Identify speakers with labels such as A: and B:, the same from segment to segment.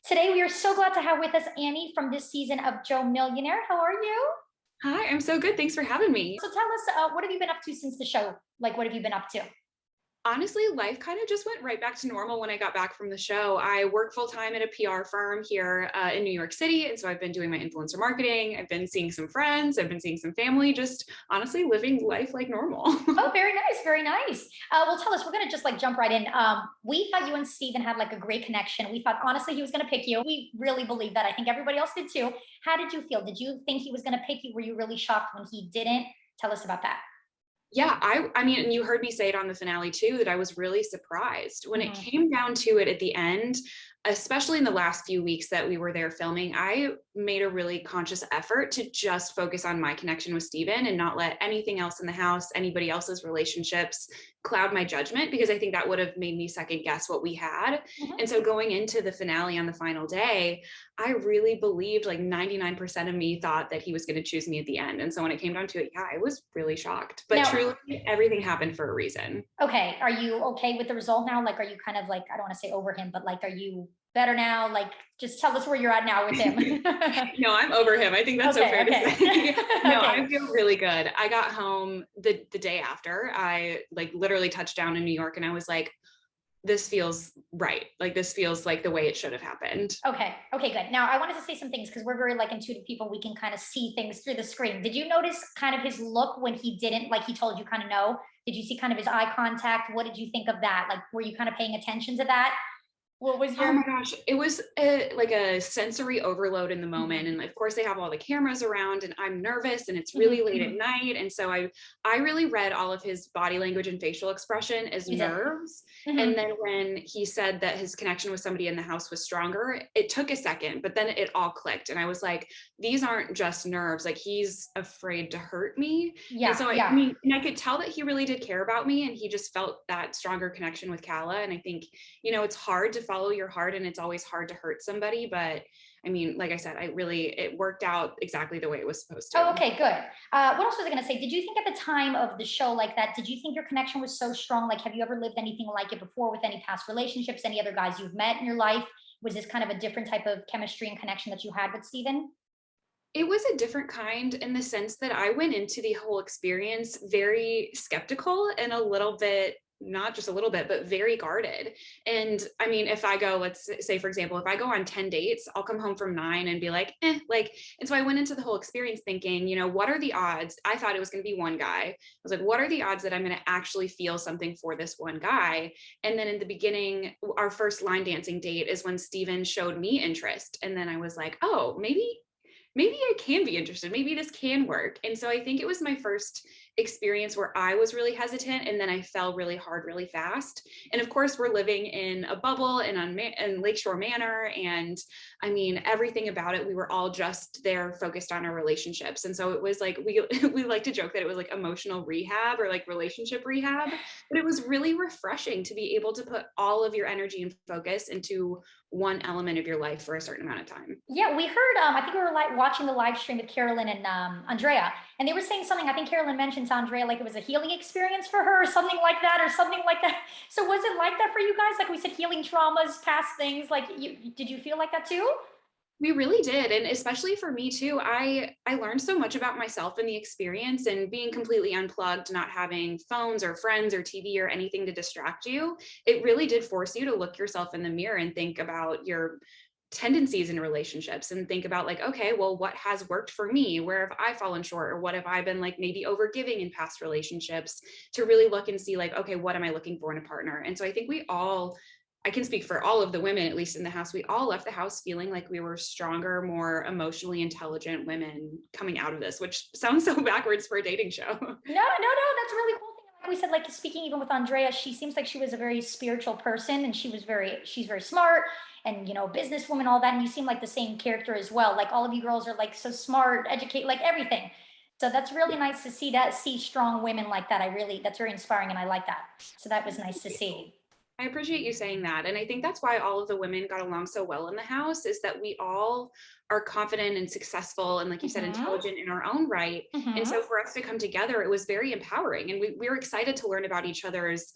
A: Today, we are so glad to have with us Annie from this season of Joe Millionaire. How are you?
B: Hi, I'm so good. Thanks for having me.
A: So tell us, what have you been up to since the show? Like, what have you been up to?
B: Honestly, life kind of just went right back to normal when I got back from the show. I work full time at a PR firm here in New York City. And so I've been doing my influencer marketing. I've been seeing some friends. I've been seeing some family, just honestly living life like normal.
A: Oh, very nice, very nice. Well, tell us, we're gonna just like jump right in. We thought you and Steven had like a great connection. We thought honestly he was gonna pick you. We really believe that. I think everybody else did too. How did you feel? Did you think he was gonna pick you? Were you really shocked when he didn't? Tell us about that.
B: Yeah, I mean, and you heard me say it on the finale too, that I was really surprised when it
A: Mhm.
B: came down to it at the end, especially in the last few weeks that we were there filming. I made a really conscious effort to just focus on my connection with Steven and not let anything else in the house, anybody else's relationships cloud my judgment, because I think that would have made me second guess what we had.
A: Mhm.
B: And so going into the finale on the final day, I really believed, like 99% of me thought that he was going to choose me at the end. And so when it came down to it, yeah, I was really shocked. But
A: Now,
B: truly, everything happened for a reason.
A: okay, are you okay with the result now? Like, are you kind of like, I don't want to say over him, but like, are you better now? Like, just tell us where you're at now with him.
B: No, I'm over him. I think that's so
A: Okay,
B: fair to
A: okay.
B: say. No, I
A: Okay.
B: feel really good. I got home the day after. I like literally touched down in New York and I was like, this feels right. Like this feels like the way it should have happened.
A: Okay. Okay, good. Now I wanted to say some things because we're very like intuitive people. We can kind of see things through the screen. Did you notice kind of his look when he didn't, like he told you kind of no? Did you see kind of his eye contact? What did you think of that? Like, were you kind of paying attention to that? What was
B: Oh my
A: your
B: gosh, it was like a sensory overload in the moment,
A: Mhm,
B: and of course they have all the cameras around, and I'm nervous, and it's really
A: mhm,
B: late at
A: mhm.
B: night, and so I really read all of his body language and facial expression as
A: You did.
B: nerves. And
A: Mhm.
B: then when he said that his connection with somebody in the house was stronger, it took a second, but then it all clicked, and I was like, these aren't just nerves, like he's afraid to hurt me. And
A: Yeah,
B: so I
A: yeah.
B: mean, and I could tell that he really did care about me, and he just felt that stronger connection with Kala. And I think, it's hard to follow your heart and it's always hard to hurt somebody. But I mean, like I said, it worked out exactly the way it was supposed
A: Oh,
B: to.
A: okay, good. What else was I going to say? Did you think at the time of the show like that, did you think your connection was so strong? Like, have you ever lived anything like it before with any past relationships, any other guys you've met in your life? Was this kind of a different type of chemistry and connection that you had with Steven?
B: It was a different kind in the sense that I went into the whole experience very skeptical and a little bit, not just a little bit, but very guarded. And I mean, if I go, let's say, for example, if I go on 10 dates, I'll come home from 9 and be like, like, and so I went into the whole experience thinking, what are the odds? I thought it was going to be one guy. I was like, what are the odds that I'm going to actually feel something for this one guy? And then in the beginning, our first line dancing date is when Steven showed me interest. And then I was like, oh, maybe I can be interested. Maybe this can work. And so I think it was my first experience where I was really hesitant and then I fell really hard, really fast. And of course, we're living in a bubble and on in Lakeshore Manor. And I mean, everything about it, we were all just there focused on our relationships. And so it was like, we like to joke that it was like emotional rehab or like relationship rehab, but it was really refreshing to be able to put all of your energy and focus into one element of your life for a certain amount of time.
A: Yeah, we heard. I think we were like watching the live stream with Carolyn and Andrea, and they were saying something. I think Carolyn mentioned to Andrea like it was a healing experience for her, or something like that, or something like that. So was it like that for you guys? Like we said, healing traumas, past things. Like, did you feel like that too?
B: We really did. And especially for me too, I learned so much about myself in the experience, and being completely unplugged, not having phones or friends or TV or anything to distract you. It really did force you to look yourself in the mirror and think about your tendencies in relationships and think about like, okay, well, what has worked for me? Where have I fallen short? Or what have I been like maybe overgiving in past relationships, to really look and see like, okay, what am I looking for in a partner? And so I think I can speak for all of the women, at least in the house, we all left the house feeling like we were stronger, more emotionally intelligent women coming out of this, which sounds so backwards for a dating show.
A: No, no, no. That's a really cool thing. Like we said, like speaking even with Andrea, she seems like she was a very spiritual person, and she's very smart, and businesswoman, all that. And you seem like the same character as well. Like all of you girls are like so smart, educate, like everything. So that's really nice to see that, see strong women like that. That's very inspiring, and I like that. So that was nice to see.
B: I appreciate you saying that. And I think that's why all of the women got along so well in the house, is that we all are confident and successful and, like you said,
A: Hmm.
B: intelligent in our own right. And so
A: Hmm.
B: for us to come together, it was very empowering. And we were excited to learn about each other's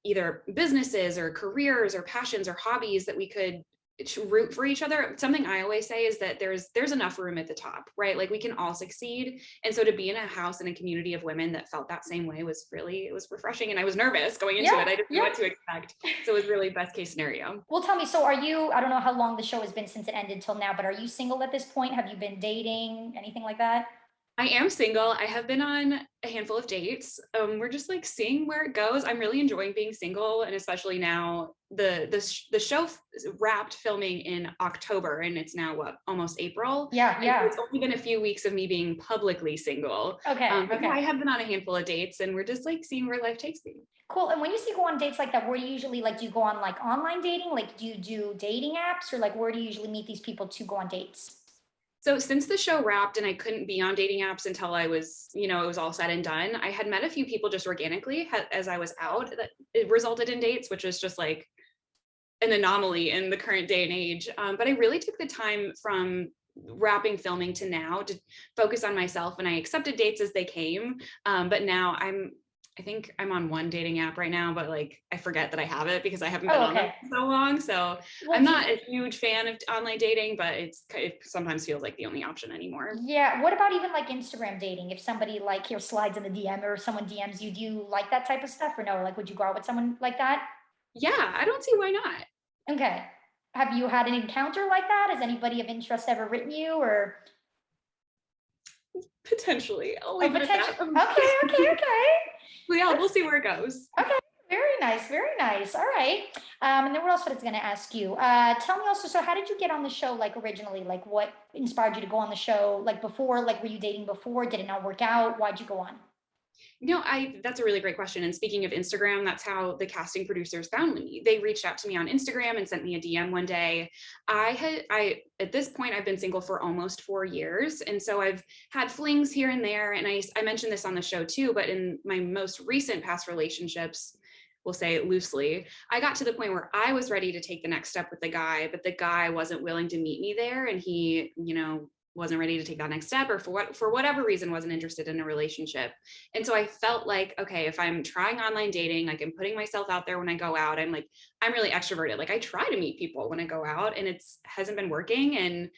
B: either businesses or careers or passions or hobbies that we could root for each other. Something I always say is that there's enough room at the top, right? Like we can all succeed. And so to be in a house in a community of women that felt that same way was really, it was refreshing. And I was nervous going into it. I didn't know what to expect. So it was really best case scenario.
A: Well, tell me, so are you, I don't know how long the show has been since it ended till now, but are you single at this point? Have you been dating, anything like that?
B: I am single. I have been on a handful of dates. We're just like seeing where it goes. I'm really enjoying being single, and especially now the show wrapped filming in October, and it's now what, almost April.
A: Yeah,
B: And
A: yeah.
B: so it's only been a few weeks of me being publicly single.
A: Okay,
B: But yeah,
A: okay.
B: I have been on a handful of dates, and we're just like seeing where life takes me.
A: Cool. And when you say go on dates like that, where do you usually like, do you go on like online dating? Like, do you do dating apps, or like where do you usually meet these people to go on dates?
B: So since the show wrapped and I couldn't be on dating apps until I was, it was all said and done, I had met a few people just organically as I was out that it resulted in dates, which was just like an anomaly in the current day and age. But I really took the time from wrapping filming to now to focus on myself, and I accepted dates as they came. But now I think I'm on one dating app right now, but like I forget that I have it because I haven't been on them for so long. So
A: Well,
B: I'm not a huge fan of online dating, but it sometimes feels like the only option anymore.
A: yeah. What about even like Instagram dating? If somebody like here slides in the DM or someone DMs you, do you like that type of stuff or no? Like, would you go out with someone like that?
B: Yeah, I don't see why not.
A: Okay. Have you had an encounter like that? Has anybody of interest ever written you or?
B: Potentially, I'll
A: Oh,
B: leave it at
A: potential.
B: that.
A: Okay, okay, okay.
B: Well, yeah, we'll
A: That's
B: see where it goes.
A: okay. Very nice, very nice. All right. And then what else was I going to ask you? Tell me also, so how did you get on the show, like originally? Like what inspired you to go on the show? Like before, like were you dating before? Did it not work out? Why'd you go on?
B: That's a really great question. And speaking of Instagram, that's how the casting producers found me. They reached out to me on Instagram and sent me a DM one day. At this point, I've been single for almost 4 years. And so I've had flings here and there. And I mentioned this on the show too, but in my most recent past relationships, we'll say it loosely, I got to the point where I was ready to take the next step with the guy, but the guy wasn't willing to meet me there. And he, wasn't ready to take that next step, or for whatever reason wasn't interested in a relationship. And so I felt like, okay, if I'm trying online dating, like I'm putting myself out there when I go out, I'm really extroverted. Like I try to meet people when I go out, and it's hasn't been working. And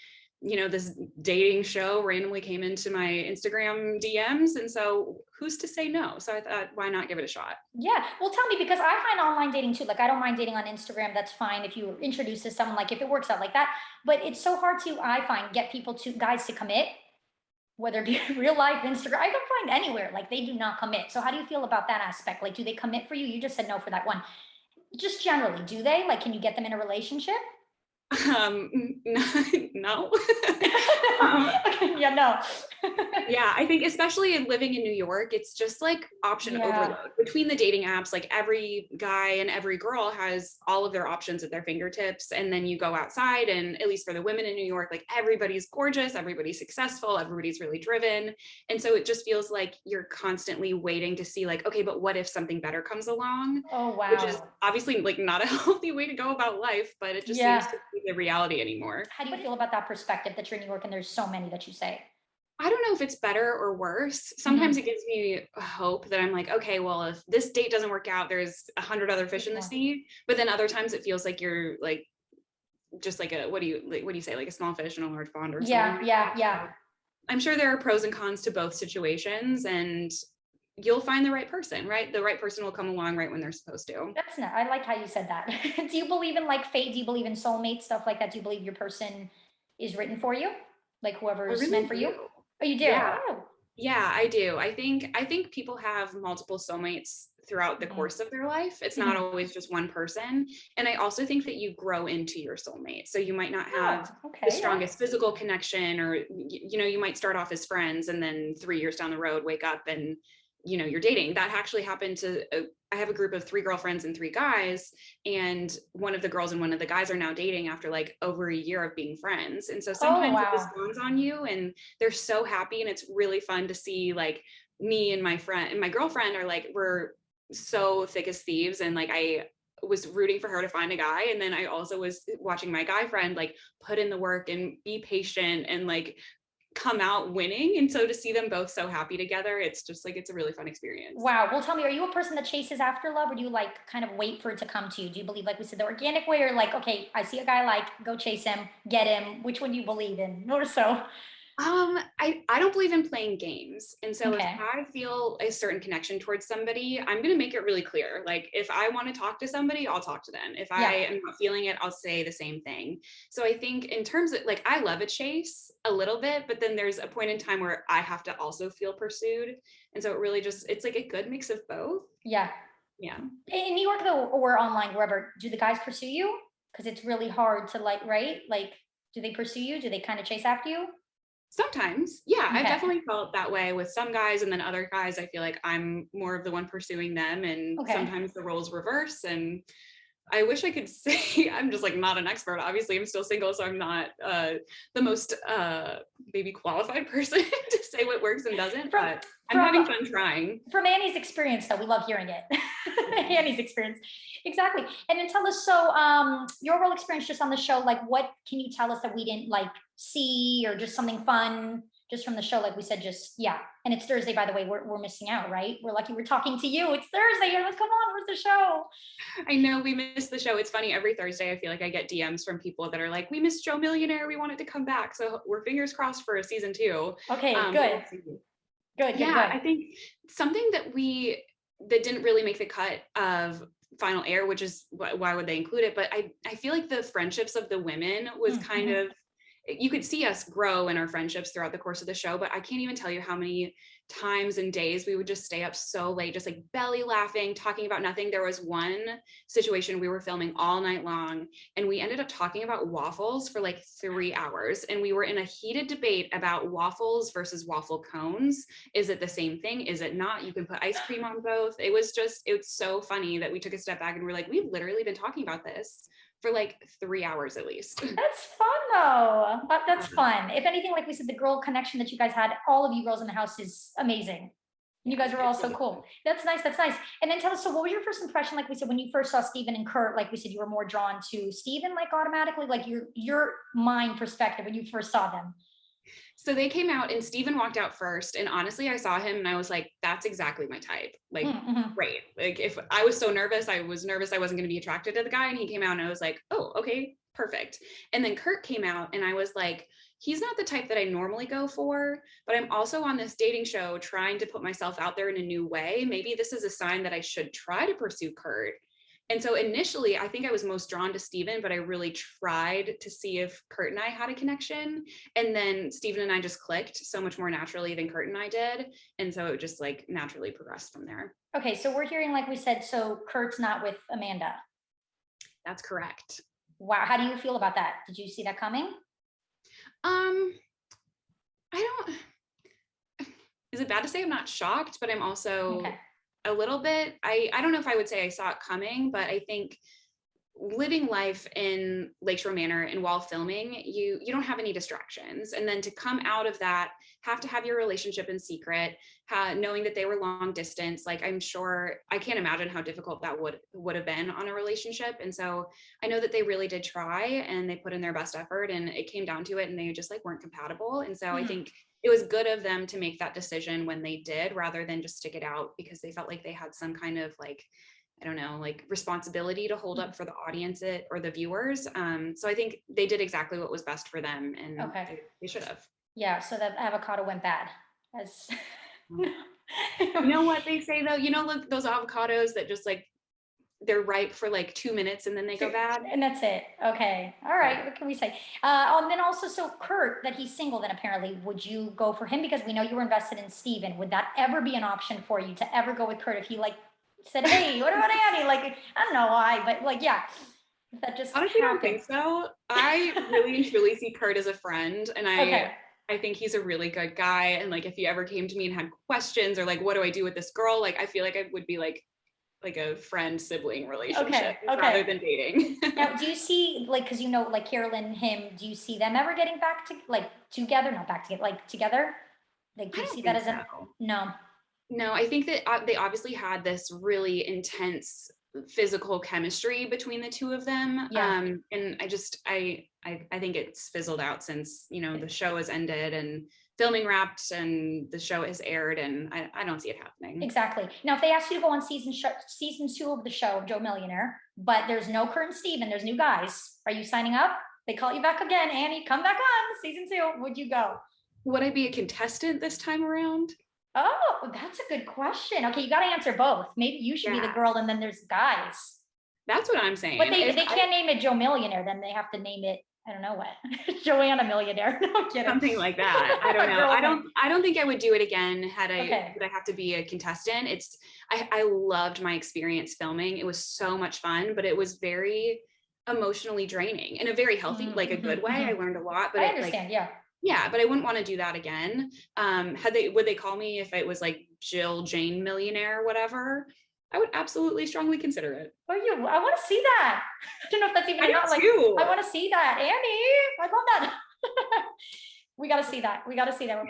B: this dating show randomly came into my Instagram DMs, and so who's to say no? So I thought, why not give it a shot?
A: Yeah. Well, tell me, because I find online dating too. Like, I don't mind dating on Instagram. That's fine if you introduce to someone, like if it works out like that. But it's so hard to, I find, get people to guys to commit, whether it be real life, Instagram. I can find anywhere. Like they do not commit. So how do you feel about that aspect? Like, do they commit for you? You just said no for that one. Just generally, do they? Like, can you get them in a relationship?
B: No. um,
A: Yeah, no.
B: yeah, I think especially in living in New York, it's just like option
A: Yeah.
B: overload between the dating apps. Like every guy and every girl has all of their options at their fingertips. And then you go outside, and at least for the women in New York, like everybody's gorgeous, everybody's successful, everybody's really driven. And so it just feels like you're constantly waiting to see like, okay, but what if something better comes along?
A: Oh,
B: Which is
A: wow.
B: obviously like not a healthy way to go about life, but it just seems
A: Yeah.
B: to be the reality anymore.
A: How do you feel about that perspective that you're in New York and there's so many that you say?
B: I don't know if it's better or worse. Sometimes
A: Hmm.
B: it gives me hope that I'm like, okay, well, if this date doesn't work out, there's 100 other fish
A: There's
B: in the
A: more.
B: sea. But then other times it feels like you're like just like what do you say, like a small fish in a large pond or something
A: Yeah,
B: like
A: yeah,
B: that.
A: yeah.
B: So I'm sure there are pros and cons to both situations, and you'll find the right person, right? The right person will come along right when they're supposed to.
A: That's not, I like how you said that. Do you believe in like fate? Do you believe in soulmate stuff like that? Do you believe your person is written for you? Like
B: I
A: whoever's
B: really
A: meant for you?
B: do.
A: Oh, you do?
B: Yeah.
A: Oh.
B: Yeah, I do. I think people have multiple soulmates throughout the
A: Hmm.
B: course of their life. It's not
A: Hmm.
B: always just one person. And I also think that you grow into your soulmate. So you might not
A: Oh,
B: have the
A: okay. Yeah.
B: strongest physical connection, or you might start off as friends and then 3 years down the road wake up and you're dating. That actually happened to I have a group of 3 girlfriends and 3 guys, and one of the girls and one of the guys are now dating after like over a year of being friends. And so
A: Oh,
B: sometimes it just
A: wow.
B: dawns on you, and they're so happy, and it's really fun to see like me and my friend and my girlfriend are like, we're so thick as thieves, and like I was rooting for her to find a guy, and then I also was watching my guy friend like put in the work and be patient and like come out winning. And so to see them both so happy together, it's just like, it's a really fun experience.
A: Wow. Well, tell me, are you a person that chases after love, or do you like kind of wait for it to come to you? Do you believe, like we said, the organic way, or like, okay, I see a guy, like, go chase him, get him? Which one do you believe in? More so.
B: I don't believe in playing games. And so if
A: Okay.
B: I feel a certain connection towards somebody, I'm going to make it really clear. Like if I want to talk to somebody, I'll talk to them. If I
A: Yeah.
B: am not feeling it, I'll say the same thing. So I think in terms of like, I love a chase a little bit, but then there's a point in time where I have to also feel pursued. And so it really just, it's like a good mix of both.
A: Yeah.
B: Yeah.
A: In New York, though, or online, wherever, do the guys pursue you? Because it's really hard to, like, right? Like, do they pursue you? Do they kind of chase after you?
B: Sometimes, yeah, I've
A: Okay.
B: definitely felt that way with some guys, and then other guys, I feel like I'm more of the one pursuing them, and
A: Okay.
B: sometimes the roles reverse. And I wish I could say I'm just like not an expert. Obviously, I'm still single, so I'm not the most maybe qualified person to say what works and doesn't.
A: From
B: But I'm
A: from
B: having fun trying.
A: from Annie's experience, though, we love hearing it. Annie's experience, exactly. And then tell us, so your role experience just on the show. Like, what can you tell us that we didn't like see, or just something fun just from the show? Like we said, just yeah. And it's Thursday, by the way. We're missing out, right? We're lucky we're talking to you. It's Thursday. You're like, come on, where's the show?
B: I know we missed the show. It's funny, every Thursday I feel like I get DMs from people that are like, "We missed Joe Millionaire. We want it to come back." So we're fingers crossed for a season 2.
A: Okay,
B: But
A: good,
B: we'll see.
A: good, good,
B: Yeah,
A: good.
B: I think something that didn't really make the cut of final air, which is why would they include it? But I feel like the friendships of the women was kind
A: Mm-hmm.
B: of, you could see us grow in our friendships throughout the course of the show, but I can't even tell you how many times and days we would just stay up so late, just like belly laughing, talking about nothing. There was one situation we were filming all night long, and we ended up talking about waffles for like 3 hours. And we were in a heated debate about waffles versus waffle cones. Is it the same thing? Is it not? You can put ice cream on both. It's so funny that we took a step back and we're like, we've literally been talking about this for like 3 hours at least.
A: That's fun though. That's fun. If anything, like we said, the girl connection that you guys had, all of you girls in the house, is amazing. And you
B: Yeah,
A: guys are all so cool. That's nice. That's nice. And then tell us, so what was your first impression? Like we said, when you first saw Steven and Kurt, like we said, you were more drawn to Steven, like automatically, like your mind perspective when you first saw them.
B: so they came out and Steven walked out first. And honestly, I saw him and I was like, that's exactly my type. Like,
A: Mm-hmm.
B: great. Like if I was so nervous, I wasn't going to be attracted to the guy. And he came out and I was like, oh, okay, perfect. And then Kurt came out and I was like, he's not the type that I normally go for, but I'm also on this dating show trying to put myself out there in a new way. Maybe this is a sign that I should try to pursue Kurt. And so initially, I think I was most drawn to Steven, but I really tried to see if Kurt and I had a connection. And then Steven and I just clicked so much more naturally than Kurt and I did. And so it just like naturally progressed from there.
A: Okay, so we're hearing, like we said, so Kurt's not with Amanda.
B: That's correct.
A: Wow, how do you feel about that? Did you see that coming?
B: Um, I don't, is it bad to say I'm not shocked, but I'm also
A: Okay.
B: a little bit, I don't know if I would say I saw it coming, but I think living life in Lakeshore Manor and while filming, you don't have any distractions. And then to come out of that, have to have your relationship in secret, knowing that they were long distance, like I'm sure, I can't imagine how difficult that would have been on a relationship. And so I know that they really did try and they put in their best effort, and it came down to it and they just like weren't compatible. And so I think it was good of them to make that decision when they did, rather than just stick it out because they felt like they had some kind of like, I don't know, like responsibility to hold up for the audience or the viewers. So I think they did exactly what was best for them, and
A: Okay.
B: they should have.
A: Yeah, so that avocado went bad. As
B: You know what they say though? You know, look, those avocados that just like they're ripe for like 2 minutes and then they go bad.
A: And that's it. Okay. All
B: Yeah.
A: right. What can we say? And then also, so Kurt, that he's single, then apparently, would you go for him? Because we know you were invested in Steven. Would that ever be an option for you to ever go with Kurt if he like said, hey, what about Annie? Like, I don't know why, but like, yeah, if that just
B: Honestly, I don't
A: happened.
B: think so. I really and truly see Kurt as a friend, and
A: Okay.
B: I think he's a really good guy. And like, if he ever came to me and had questions or like, what do I do with this girl? Like, I feel like I would be like a friend sibling relationship
A: Okay.
B: rather than dating.
A: Now, do you see, like, because you know, like Carolyn, him, do you see them ever getting back to, like, together? Not back together, like together? Like, do
B: I
A: you
B: don't
A: see that
B: think
A: as a
B: so.
A: no?
B: No, I think that they obviously had this really intense physical chemistry between the two of them.
A: Yeah.
B: And I think it's fizzled out since, the show has ended and filming wrapped and the show has aired, and I don't see it happening.
A: Exactly. Now, if they ask you to go on season 2 of the show, Joe Millionaire, but there's no Kurt and Steven, there's new guys, are you signing up? They call you back again, Annie, come back on season 2. Would you go?
B: Would I be a contestant this time around?
A: Oh, that's a good question. Okay, you got to answer both. Maybe you should be the girl, and then there's guys.
B: That's what I'm saying.
A: But they can't name it Joe Millionaire. Then they have to name it, I don't know what, Joanna Millionaire. No, I'm kidding.
B: Something like that. I don't know. I don't think I would do it again would I have to be a contestant. I loved my experience filming. It was so much fun, but it was very emotionally draining in a very healthy, like a good way. I learned a lot, but
A: I understand.
B: Yeah, but I wouldn't want to do that again. Would they call me if it was like Jill Jane Millionaire or whatever? I would absolutely strongly consider it.
A: Oh, I want to see that. I don't know if that's even not like, I want to see that. Annie, I love that. We got to see that. We're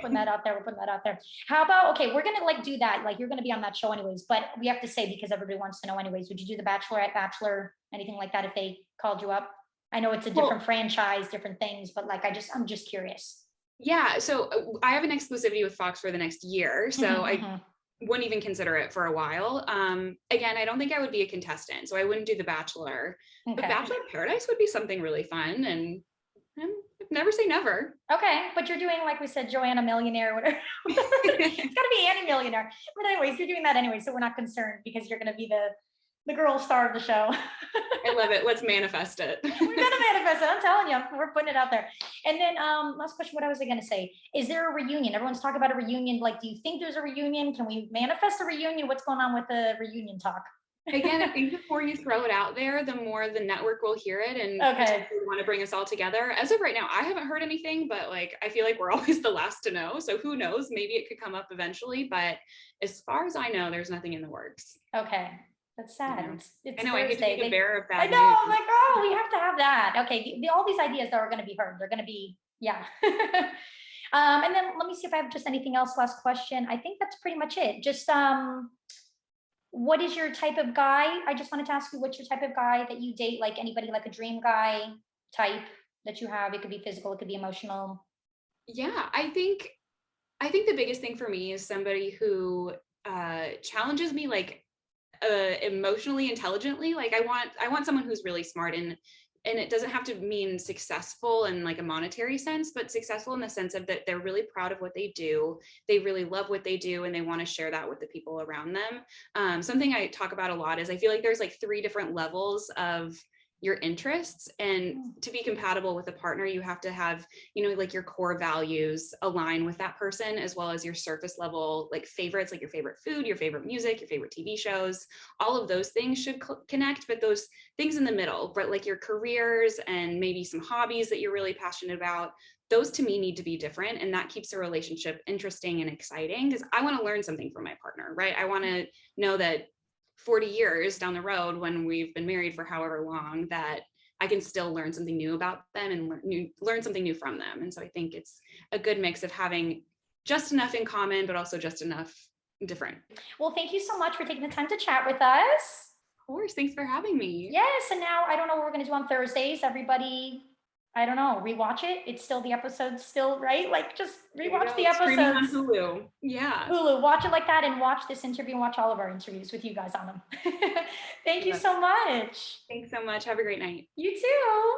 A: putting that out there. How about, okay, we're going to like do that. Like you're going to be on that show anyways, but we have to say, because everybody wants to know anyways, would you do the Bachelorette, Bachelor, anything like that if they called you up? I know it's a different franchise, different things, but like, I'm just curious.
B: Yeah. So I have an exclusivity with Fox for the next year. So I wouldn't even consider it for a while. Again, I don't think I would be a contestant, so I wouldn't do The Bachelor. But Bachelor in Paradise would be something really fun, and never say never.
A: Okay, but you're doing, like we said, Joanna Millionaire, whatever. It's got to be Annie Millionaire. But anyways, you're doing that anyway, so we're not concerned because you're going to be the girl star of the show.
B: I love it. Let's manifest it.
A: We're gonna manifest it. I'm telling you, we're putting it out there. And then last question, what was I gonna say? Is there a reunion? Everyone's talking about a reunion. Like, do you think there's a reunion? Can we manifest a reunion? What's going on with the reunion talk?
B: Again, I think the more you throw it out there, the more the network will hear it and want to bring us all together. As of right now, I haven't heard anything, but like I feel like we're always the last to know. So who knows? Maybe it could come up eventually. But as far as I know, there's nothing in the works.
A: Okay. That's sad. It's
B: I know.
A: Thursday.
B: I hate to be the bearer of bad
A: news. I'm like, oh, we have to have that. Okay, all these ideas that are going to be heard. They're going to be, yeah. And then let me see if I have just anything else. Last question. I think that's pretty much it. Just what is your type of guy? I just wanted to ask you, what's your type of guy that you date? Like anybody, like a dream guy type that you have? It could be physical. It could be emotional.
B: Yeah, I think the biggest thing for me is somebody who challenges me, like emotionally, intelligently. Like I want someone who's really smart, and it doesn't have to mean successful in like a monetary sense, but successful in the sense of that they're really proud of what they do, they really love what they do, and they want to share that with the people around them. Something I talk about a lot is I feel like there's like 3 different levels of your interests, and to be compatible with a partner, you have to have, like your core values align with that person, as well as your surface level, like favorites, like your favorite food, your favorite music, your favorite TV shows. All of those things should connect, but those things in the middle, but like your careers and maybe some hobbies that you're really passionate about, those to me need to be different. And that keeps a relationship interesting and exciting, because I want to learn something from my partner, right? I want to know that 40 years down the road, when we've been married for however long, that I can still learn something new about them and learn something new from them. And so I think it's a good mix of having just enough in common, but also just enough different.
A: Well, thank you so much for taking the time to chat with us.
B: Of course. Thanks for having me.
A: Yes. And now I don't know what we're going to do on Thursdays. Everybody, I don't know, rewatch it. It's still, the episode's still, right? Like just rewatch the episodes.
B: On Hulu. Yeah.
A: Hulu, watch it like that, and watch this interview and watch all of our interviews with you guys on them. Thank you so much.
B: Thanks so much. Have a great night.
A: You too.